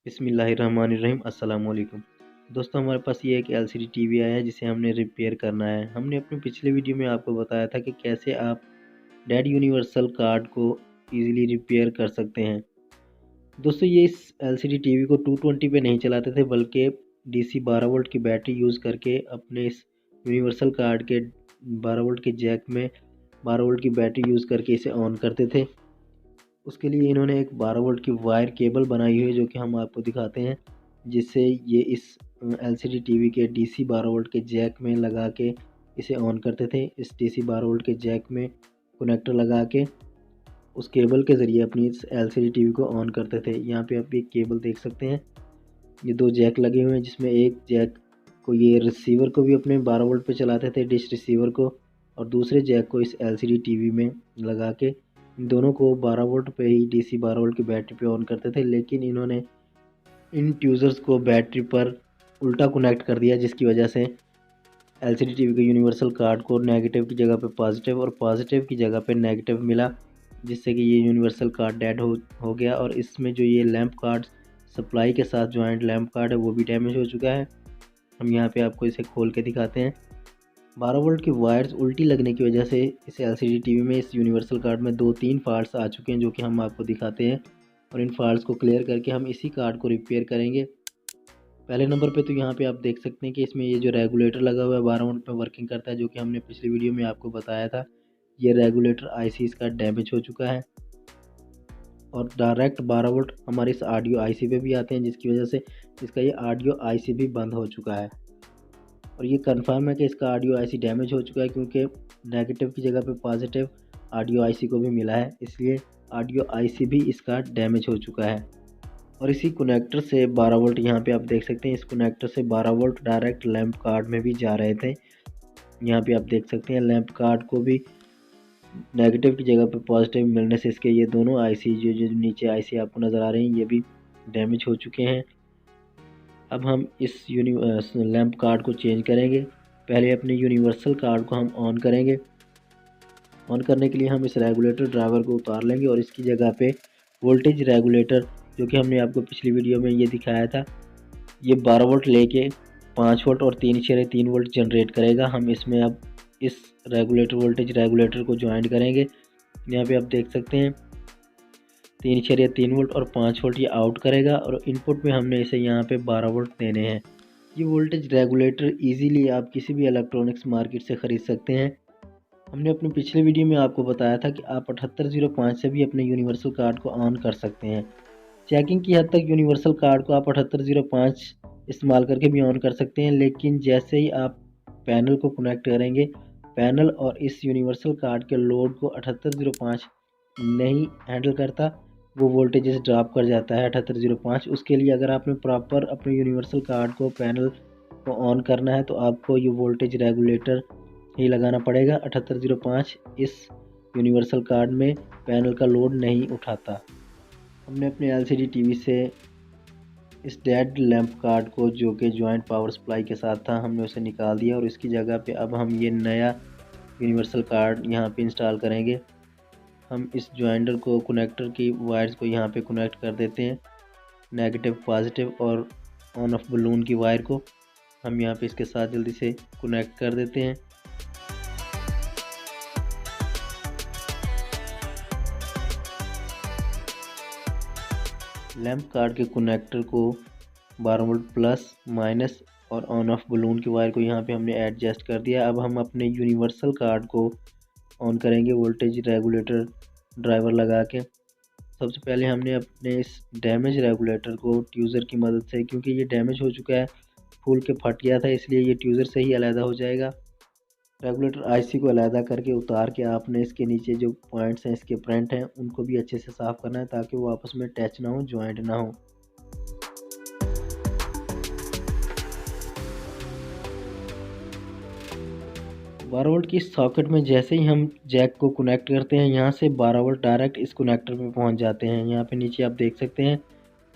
बिस्मिल्लाहिर्रहमानिर्रहीम अस्सलाम वालेकुम। दोस्तों, हमारे पास ये एक एलसीडी टीवी आया है जिसे हमने रिपेयर करना है। हमने अपने पिछले वीडियो में आपको बताया था कि कैसे आप डेड यूनिवर्सल कार्ड को इजीली रिपेयर कर सकते हैं। दोस्तों, ये इस एलसीडी टीवी को 220 पे नहीं चलाते थे, बल्कि डीसी 12 वोल्ट की बैटरी यूज़ करके अपने इस यूनिवर्सल कार्ड के 12 वोल्ट के जैक में 12 वोल्ट की बैटरी यूज़ करके इसे ऑन करते थे। उसके लिए इन्होंने एक 12 वोल्ट की वायर केबल बनाई हुई है, जो कि हम आपको दिखाते हैं, जिससे ये इस एलसीडी टीवी के डीसी 12 वोल्ट के जैक में लगा के इसे ऑन करते थे। इस डीसी 12 वोल्ट के जैक में कनेक्टर लगा के उस केबल के ज़रिए अपनी इस एलसीडी टीवी को ऑन करते थे। यहाँ पे आप एक केबल देख सकते हैं, ये दो जैक लगे हुए हैं, जिसमें एक जैक को ये रिसीवर को भी अपने 12 वोल्ट पे चलाते थे, डिश रिसीवर को, और दूसरे जैक को इस एलसीडी टीवी में लगा के इन दोनों को 12 वोल्ट पे ही डीसी 12 वोल्ट की बैटरी पे ऑन करते थे। लेकिन इन्होंने इन ट्यूज़र्स को बैटरी पर उल्टा कनेक्ट कर दिया, जिसकी वजह से एलसीडी टीवी के यूनिवर्सल कार्ड को नेगेटिव की जगह पे पॉजिटिव और पॉजिटिव की जगह पे नेगेटिव मिला, जिससे कि ये यूनिवर्सल कार्ड डेड हो गया। और इसमें जो ये लैंप कार्ड सप्लाई के साथ जॉइंट लैंप कार्ड है, वो भी डैमेज हो चुका है। हम यहाँ पे आपको इसे खोल के दिखाते हैं। 12 वोल्ट की वायर्स उल्टी लगने की वजह से इस एलसीडी टीवी में इस यूनिवर्सल कार्ड में 2-3 फॉल्ट्स आ चुके हैं, जो कि हम आपको दिखाते हैं। और इन फॉल्ट्स को क्लियर करके हम इसी कार्ड को रिपेयर करेंगे। पहले नंबर पे तो यहाँ पे आप देख सकते हैं कि इसमें ये जो रेगुलेटर लगा हुआ है 12 वोल्ट पे वर्किंग करता है, जो कि हमने पिछली वीडियो में आपको बताया था। ये रेगुलेटर आईसी इसका डैमेज हो चुका है और डायरेक्ट 12 वोल्ट हमारे इस ऑडियो आईसी पे भी आते हैं, जिसकी वजह से इसका ये ऑडियो आईसी भी बंद हो चुका है। और ये कंफर्म है कि इसका ऑडियो आईसी डैमेज हो चुका है, क्योंकि नेगेटिव की जगह पे पॉजिटिव ऑडियो आईसी को भी मिला है, इसलिए ऑडियो आईसी भी इसका डैमेज हो चुका है। और इसी कनेक्टर से 12 वोल्ट यहाँ पे आप देख सकते हैं, इस कनेक्टर से 12 वोल्ट डायरेक्ट लैंप कार्ड में भी जा रहे थे। यहाँ पे आप देख सकते हैं लैंप कार्ड को भी नेगेटिव की जगह पे पॉजिटिव मिलने से इसके ये दोनों आईसी जो नीचे आईसी आपको नज़र आ रही हैं, ये भी डैमेज हो चुके हैं। अब हम इस लैंप कार्ड को चेंज करेंगे। पहले अपने यूनिवर्सल कार्ड को हम ऑन करेंगे। ऑन करने के लिए हम इस रेगुलेटर ड्राइवर को उतार लेंगे और इसकी जगह पे वोल्टेज रेगुलेटर, जो कि हमने आपको पिछली वीडियो में ये दिखाया था, ये 12 वोल्ट लेके 5 वोल्ट और 3.3 वोल्ट जनरेट करेगा। हम इसमें अब इस रेगुलेटर वोल्टेज रेगुलेटर को ज्वाइन करेंगे। यहाँ पे आप देख सकते हैं 3.3 वोल्ट और 5 वोल्ट ये आउट करेगा, और इनपुट में हमने इसे यहाँ पे 12 वोल्ट देने हैं। ये वोल्टेज रेगुलेटर इजीली आप किसी भी इलेक्ट्रॉनिक्स मार्केट से ख़रीद सकते हैं। हमने अपने पिछले वीडियो में आपको बताया था कि आप 7805 से भी अपने यूनिवर्सल कार्ड को ऑन कर सकते हैं। चेकिंग की हद तक यूनिवर्सल कार्ड को आप 7805 इस्तेमाल करके भी ऑन कर सकते हैं, लेकिन जैसे ही आप पैनल को कनेक्ट करेंगे, पैनल और इस यूनिवर्सल कार्ड के लोड को 7805 नहीं हैंडल करता, वो वोल्टेजेस ड्रॉप कर जाता है 7805। उसके लिए अगर आपने प्रॉपर अपने यूनिवर्सल कार्ड को पैनल को ऑन करना है, तो आपको ये वोल्टेज रेगुलेटर ही लगाना पड़ेगा। 7805 इस यूनिवर्सल कार्ड में पैनल का लोड नहीं उठाता। हमने अपने एलसीडी टीवी से इस डेड लैंप कार्ड को, जो कि जॉइंट पावर सप्लाई के साथ था, हमने उसे निकाल दिया और इसकी जगह पे अब हम ये नया यूनिवर्सल कार्ड यहाँ पे इंस्टॉल करेंगे। हम इस जॉइंटर को, कनेक्टर की वायर्स को यहाँ पे कनेक्ट कर देते हैं, नेगेटिव पॉजिटिव और ऑन ऑफ बलून की वायर को हम यहाँ पे इसके साथ जल्दी से कनेक्ट कर देते हैं। लैंप कार्ड के कनेक्टर को 12 वोल्ट प्लस माइनस और ऑन ऑफ बलून की वायर को यहाँ पे हमने एडजस्ट कर दिया। अब हम अपने यूनिवर्सल कार्ड को ऑन करेंगे वोल्टेज रेगुलेटर ड्राइवर लगा के। सबसे पहले हमने अपने इस डैमेज रेगुलेटर को ट्यूज़र की मदद से, क्योंकि ये डैमेज हो चुका है, फूल के फट गया था, इसलिए ये ट्यूज़र से ही अलहदा हो जाएगा। रेगुलेटर आईसी को अलहदा करके उतार के आपने इसके नीचे जो पॉइंट्स हैं, इसके फ्रंट हैं, उनको भी अच्छे से साफ़ करना है, ताकि वो आपस में टच ना हो, ज्वाइंट ना हो। बारह वोल्ट की सॉकेट में जैसे ही हम जैक को कनेक्ट करते हैं, यहाँ से 12 वोल्ट डायरेक्ट इस कनेक्टर पे पहुँच जाते हैं। यहाँ पे नीचे आप देख सकते हैं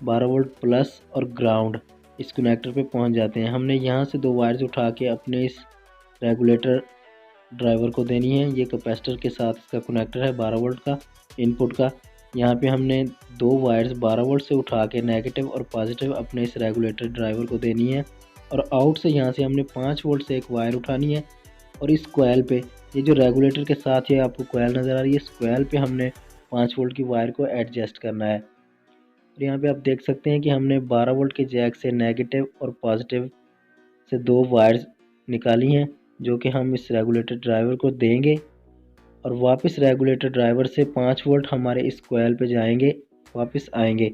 12 वोल्ट प्लस और ग्राउंड इस कनेक्टर पे पहुँच जाते हैं। हमने यहाँ से दो वायर्स उठा के अपने इस रेगुलेटर ड्राइवर को देनी है। ये कैपेसिटर के साथ इसका कनेक्टर है 12 वोल्ट का इनपुट का। यहाँ पे हमने दो वायर्स 12 वोल्ट से उठा के नेगेटिव और पॉजिटिव अपने इस रेगुलेटर ड्राइवर को देनी है, और आउट से यहाँ से हमने 5 वोल्ट से एक वायर उठानी है, और इस कोयल पे, ये जो रेगुलेटर के साथ ये आपको कोयल नज़र आ रही है, इस कोयल पे हमने 5 वोल्ट की वायर को एडजस्ट करना है। और यहाँ पे आप देख सकते हैं कि हमने 12 वोल्ट के जैक से नेगेटिव और पॉजिटिव से दो वायर्स निकाली हैं, जो कि हम इस रेगुलेटर ड्राइवर को देंगे, और वापस रेगुलेटर ड्राइवर से 5 वोल्ट हमारे इस कोयल पे जाएंगे, वापस आएंगे।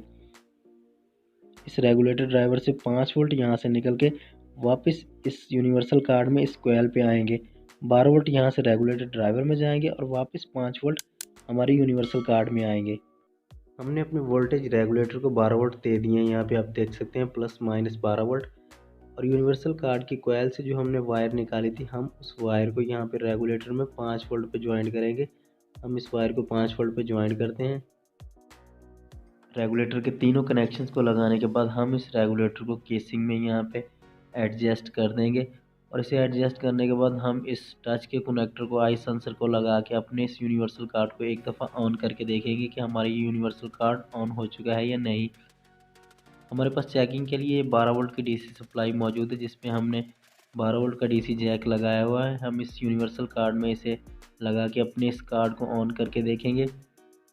इस रेगुलेटर ड्राइवर से 5 वोल्ट यहाँ से निकल के वापस इस यूनिवर्सल कार्ड में इस कोयल पे आएंगे। 12 वोल्ट यहाँ से रेगुलेटर ड्राइवर में जाएंगे और वापस 5 वोल्ट हमारे यूनिवर्सल कार्ड में आएंगे। हमने अपने वोल्टेज रेगुलेटर को 12 वोल्ट दे दिए हैं, यहाँ पे आप देख सकते हैं प्लस माइनस 12 वोल्ट। और यूनिवर्सल कार्ड की कोयल से जो हमने वायर निकाली थी, हम उस वायर को यहाँ पे रेगुलेटर में 5 वोल्ट पे ज्वाइन करेंगे। हम इस वायर को 5 वोल्ट पे ज्वाइन करते हैं। रेगुलेटर के तीनों कनेक्शंस को लगाने के बाद हम इस रेगुलेटर को केसिंग में यहाँ पे एडजस्ट कर देंगे, और इसे एडजस्ट करने के बाद हम इस टच के कनेक्टर को आई सेंसर को लगा के अपने इस यूनिवर्सल कार्ड को एक दफ़ा ऑन करके देखेंगे कि हमारा ये यूनिवर्सल कार्ड ऑन हो चुका है या नहीं। हमारे पास चेकिंग के लिए 12 वोल्ट की डीसी सप्लाई मौजूद है, जिसमें हमने 12 वोल्ट का डीसी जैक लगाया हुआ है। हम इस यूनिवर्सल कार्ड में इसे लगा के अपने इस कार्ड को ऑन करके देखेंगे,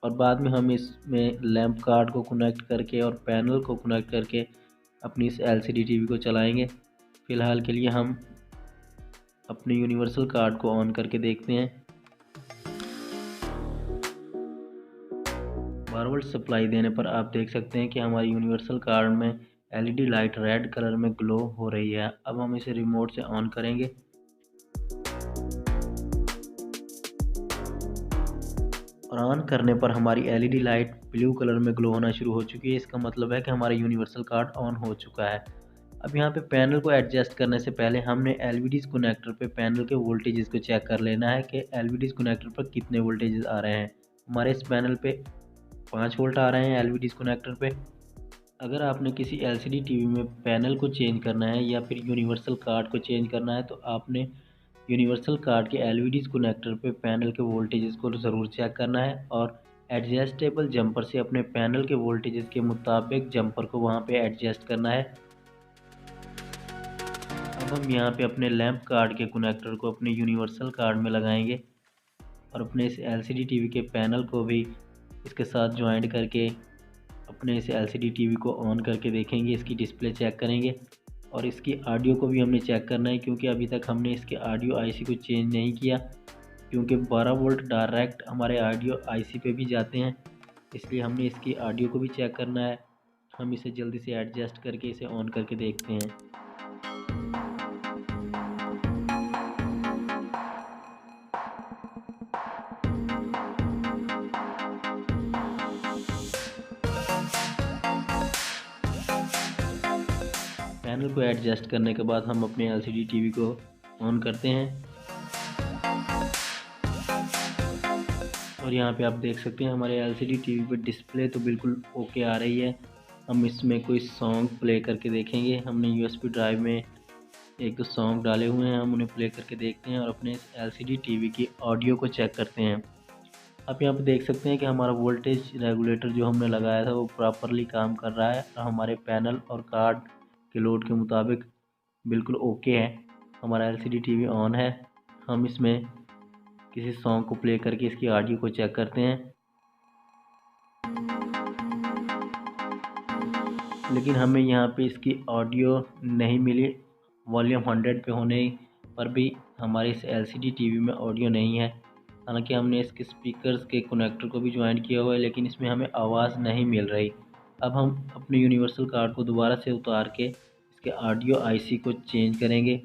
और बाद में हम इसमें लैंप कार्ड को कनेक्ट करके और पैनल को कनेक्ट करके अपनी इस एलसीडी टीवी को चलाएंगे। फ़िलहाल के लिए हम अपने यूनिवर्सल कार्ड को ऑन करके देखते हैं। 12 वोल्ट सप्लाई देने पर आप देख सकते हैं कि हमारी यूनिवर्सल कार्ड में एलईडी लाइट रेड कलर में ग्लो हो रही है। अब हम इसे रिमोट से ऑन करेंगे, और ऑन करने पर हमारी एलईडी लाइट ब्लू कलर में ग्लो होना शुरू हो चुकी है। इसका मतलब है कि हमारा यूनिवर्सल कार्ड ऑन हो चुका है। अब यहाँ पे पैनल को एडजस्ट करने से पहले हमने एलवीडीज कनेक्टर पे पैनल के वोल्टेजेस को चेक कर लेना है कि एलवीडीज कनेक्टर पर कितने वोल्टेजेस आ रहे हैं। हमारे इस पैनल पे 5 वोल्ट आ रहे हैं एलवीडीज कनेक्टर पे। अगर आपने किसी एलसीडी टीवी में पैनल को चेंज करना है या फिर यूनिवर्सल कार्ड को चेंज करना है, तो आपने यूनिवर्सल कार्ड के एलवीडीज कनेक्टर पे पैनल के वोल्टेजेस को ज़रूर चेक करना है, और एडजस्टेबल जंपर से अपने पैनल के वोल्टेजेस के मुताबिक जंपर को वहाँ पे एडजस्ट करना है। अब हम यहाँ पे अपने लैंप कार्ड के कनेक्टर को अपने यूनिवर्सल कार्ड में लगाएंगे, और अपने इस एलसीडी टीवी के पैनल को भी इसके साथ ज्वाइंट करके अपने इस एलसीडी टीवी को ऑन करके देखेंगे। इसकी डिस्प्ले चेक करेंगे, और इसकी ऑडियो को भी हमने चेक करना है, क्योंकि अभी तक हमने इसके ऑडियो आईसी को चेंज नहीं किया, क्योंकि 12 वोल्ट डायरेक्ट हमारे ऑडियो आईसी पे भी जाते हैं, इसलिए हमने इसकी ऑडियो को भी चेक करना है। हम इसे जल्दी से एडजस्ट करके इसे ऑन करके देखते हैं। पैनल को एडजस्ट करने के बाद हम अपने एलसीडी टीवी को ऑन करते हैं, और यहाँ पे आप देख सकते हैं हमारे एलसीडी टीवी पर डिस्प्ले तो बिल्कुल ओके आ रही है। हम इसमें कोई सॉन्ग प्ले करके देखेंगे। हमने यूएसबी ड्राइव में एक दो सॉन्ग डाले हुए हैं, हम उन्हें प्ले करके देखते हैं और अपने एलसीडी टीवी की ऑडियो को चेक करते हैं। आप यहाँ पे देख सकते हैं कि हमारा वोल्टेज रेगुलेटर जो हमने लगाया था वो प्रॉपरली काम कर रहा है, और हमारे पैनल और कार्ड के लोड के मुताबिक बिल्कुल ओके है। हमारा एलसीडी टीवी ऑन है। हम इसमें किसी सॉन्ग को प्ले करके इसकी ऑडियो को चेक करते हैं, लेकिन हमें यहाँ पे इसकी ऑडियो नहीं मिली। वॉल्यूम 100 पे होने पर भी हमारे इस एलसीडी टीवी में ऑडियो नहीं है। हालांकि हमने इसके स्पीकर्स के कनेक्टर को भी ज्वाइन किया हुआ है, लेकिन इसमें हमें आवाज़ नहीं मिल रही। अब हम अपने यूनिवर्सल कार्ड को दोबारा से उतार के इसके ऑडियो आईसी को चेंज करेंगे।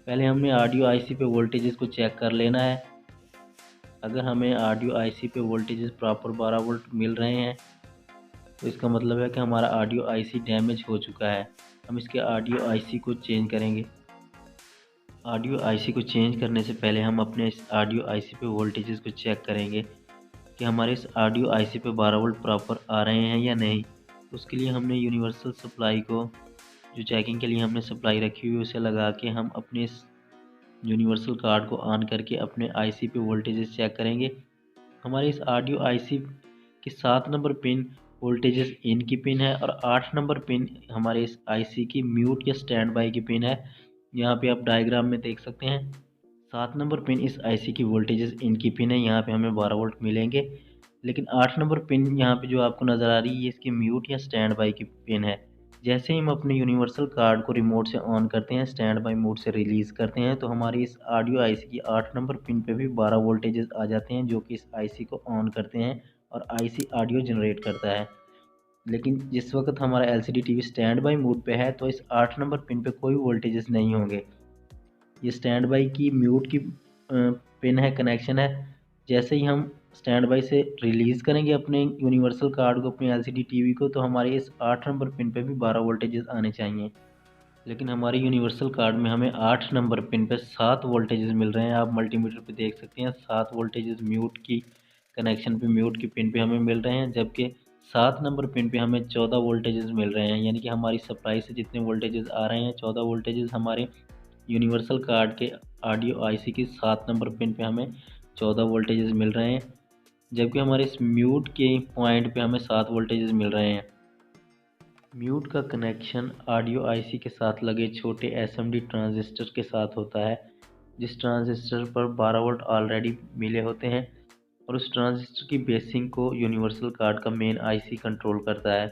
पहले हमने ऑडियो आईसी पे वोल्टेजेस को चेक कर लेना है। अगर हमें ऑडियो आईसी पे वोल्टेजेस प्रॉपर 12 वोल्ट मिल रहे हैं, तो इसका मतलब है कि हमारा ऑडियो आईसी डैमेज हो चुका है। हम इसके ऑडियो आईसी को चेंज करेंगे। ऑडियो आईसी को चेंज करने से पहले हम अपने इस ऑडियो आईसी पे वोल्टेजेस को चेक करेंगे कि हमारे इस ऑडियो आईसी पे 12 वोल्ट प्रॉपर आ रहे हैं या नहीं। उसके लिए हमने यूनिवर्सल सप्लाई को, जो चेकिंग के लिए हमने सप्लाई रखी हुई है, उसे लगा के हम अपने इस यूनिवर्सल कार्ड को ऑन करके अपने आईसी पे वोल्टेजेस चेक करेंगे। हमारे इस ऑडियो आईसी कि 7 नंबर पिन वोल्टेजेस इन की पिन है और 8 नंबर पिन हमारे इस आईसी की म्यूट या स्टैंड बाई की पिन है। यहाँ पे आप डायग्राम में देख सकते हैं 7 नंबर पिन इस आईसी की वोल्टेजेस इन की पिन है, यहाँ पे हमें 12 वोल्ट मिलेंगे। लेकिन 8 नंबर पिन यहाँ पे जो आपको नज़र आ रही है ये इसकी म्यूट या स्टैंड बाई की पिन है। जैसे ही हम अपने यूनिवर्सल कार्ड को रिमोट से ऑन करते हैं, स्टैंड बाई मोड से रिलीज़ करते हैं, तो हमारी इस ऑडियो आईसी की 8 नंबर पिन पे भी 12 वोल्टेजेस आ जाते हैं जो कि इस आईसी को ऑन करते हैं और आईसी ऑडियो जनरेट करता है। लेकिन जिस वक्त हमारा LCD TV stand by mode पे है तो इस 8 नंबर पिन पे कोई वोल्टेजेस नहीं होंगे। ये स्टैंड बाई की म्यूट की पिन है, कनेक्शन है। जैसे ही हम स्टैंड बाई से रिलीज़ करेंगे अपने यूनिवर्सल कार्ड को, अपने एलसीडी टीवी को, तो हमारे इस 8 नंबर पिन पे भी 12 वोल्टेजेस आने चाहिए। लेकिन हमारी यूनिवर्सल कार्ड में हमें 8 नंबर पिन पे 7 वोल्टेजेस मिल रहे हैं। आप मल्टीमीटर पे देख सकते हैं 7 वोल्टेजेस म्यूट की कनेक्शन पे, म्यूट की पिन पे हमें मिल रहे हैं, जबकि 7 नंबर पिन पे हमें 14 वोल्टेजेस मिल रहे हैं। यानी कि हमारी सप्लाई से जितने वोल्टेजेस आ रहे हैं 14 वोल्टेजेस हमारे यूनिवर्सल कार्ड के ऑडियो आईसी की 7 नंबर पिन पे हमें 14 वोल्टेजेस मिल रहे हैं, जबकि हमारे इस म्यूट के पॉइंट पे हमें 7 वोल्टेजेस मिल रहे हैं। म्यूट का कनेक्शन ऑडियो आईसी के साथ लगे छोटे एसएमडी ट्रांजिस्टर के साथ होता है, जिस ट्रांजिस्टर पर 12 वोल्ट ऑलरेडी मिले होते हैं और उस ट्रांजिस्टर की बेसिंग को यूनिवर्सल कार्ड का मेन आईसी कंट्रोल करता है।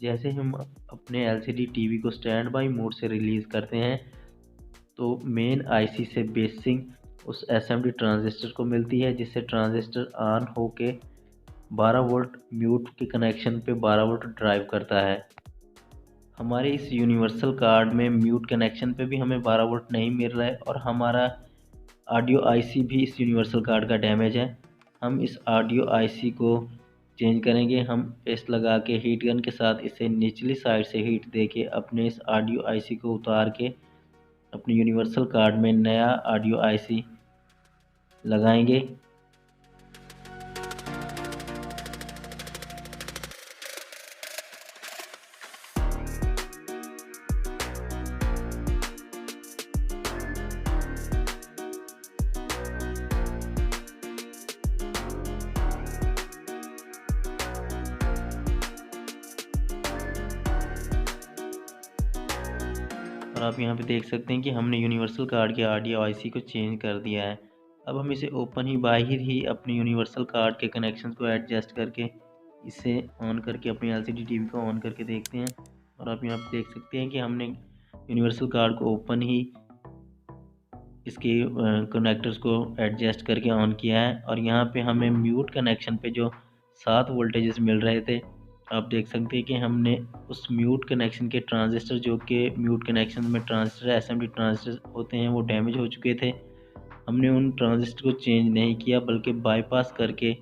जैसे हम अपने एलसीडी टीवी को स्टैंड बाई मोड से रिलीज़ करते हैं तो मेन आईसी से बेसिंग उस एसएमडी ट्रांजिस्टर को मिलती है, जिससे ट्रांजिस्टर ऑन होके 12 वोल्ट म्यूट के कनेक्शन पे 12 वोल्ट ड्राइव करता है। हमारे इस यूनिवर्सल कार्ड में म्यूट कनेक्शन पे भी हमें 12 वोल्ट नहीं मिल रहा है और हमारा ऑडियो आईसी भी इस यूनिवर्सल कार्ड का डैमेज है। हम इस ऑडियो आईसी को चेंज करेंगे। हम पेस्ट लगा के हीट गन के साथ इसे निचली साइड से हीट दे के अपने इस ऑडियो आईसी को उतार के अपने यूनिवर्सल कार्ड में नया ऑडियो आईसी लगाएंगे। और आप यहाँ पे देख सकते हैं कि हमने यूनिवर्सल कार्ड के ऑडियो आईसी को चेंज कर दिया है। अब हम इसे ओपन ही बाहर ही अपने यूनिवर्सल कार्ड के कनेक्शन को एडजस्ट करके इसे ऑन करके अपने एलसीडी टीवी को ऑन करके देखते हैं। और आप यहाँ पे देख सकते हैं कि हमने यूनिवर्सल कार्ड को ओपन ही इसके कनेक्टर्स को एडजस्ट करके ऑन किया है और यहाँ पे हमें म्यूट कनेक्शन पे जो 7 वोल्टेजेस मिल रहे थे, आप देख सकते हैं कि हमने उस म्यूट कनेक्शन के ट्रांजिस्टर, जो कि म्यूट कनेक्शन में ट्रांजिस्टर एसएमडी ट्रांजिस्टर होते हैं, वो डैमेज हो चुके थे। हमने उन ट्रांजिस्टर को चेंज नहीं किया बल्कि बाईपास करके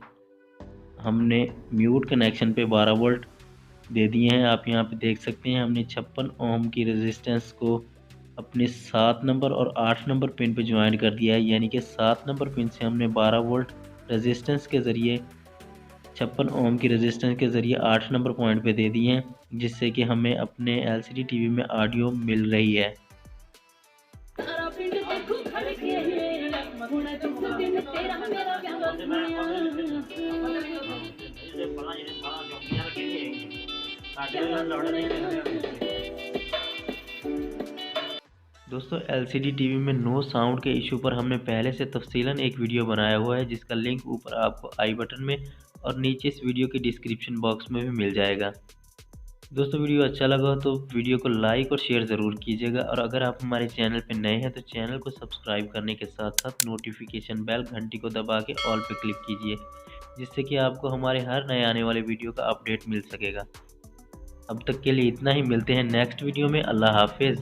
हमने म्यूट कनेक्शन पे 12 वोल्ट दे दिए हैं। आप यहाँ पे देख सकते हैं हमने 56 ओम की रेजिस्टेंस को अपने 7 नंबर और 8 नंबर पिन पे ज्वाइन कर दिया है। यानी कि 7 नंबर पिन से हमने 12 वोल्ट रेजिस्टेंस के ज़रिए 56 ओम की रेजिस्टेंस के ज़रिए 8 नंबर पॉइंट पे दे दिए हैं, जिससे कि हमें अपने एलसीडी टीवी में ऑडियो मिल रही है। दोस्तों एलसीडी टीवी में नो साउंड के इशू पर हमने पहले से तफसीलन एक वीडियो बनाया हुआ है, जिसका लिंक ऊपर आपको आई बटन में और नीचे इस वीडियो के डिस्क्रिप्शन बॉक्स में भी मिल जाएगा। दोस्तों वीडियो अच्छा लगा तो वीडियो को लाइक और शेयर ज़रूर कीजिएगा और अगर आप हमारे चैनल पर नए हैं तो चैनल को सब्सक्राइब करने के साथ साथ नोटिफिकेशन बेल घंटी को दबा के ऑल पे क्लिक कीजिए, जिससे कि आपको हमारे हर नए आने वाले वीडियो का अपडेट मिल सकेगा। अब तक के लिए इतना ही, मिलते हैं नेक्स्ट वीडियो में। अल्लाह हाफिज़।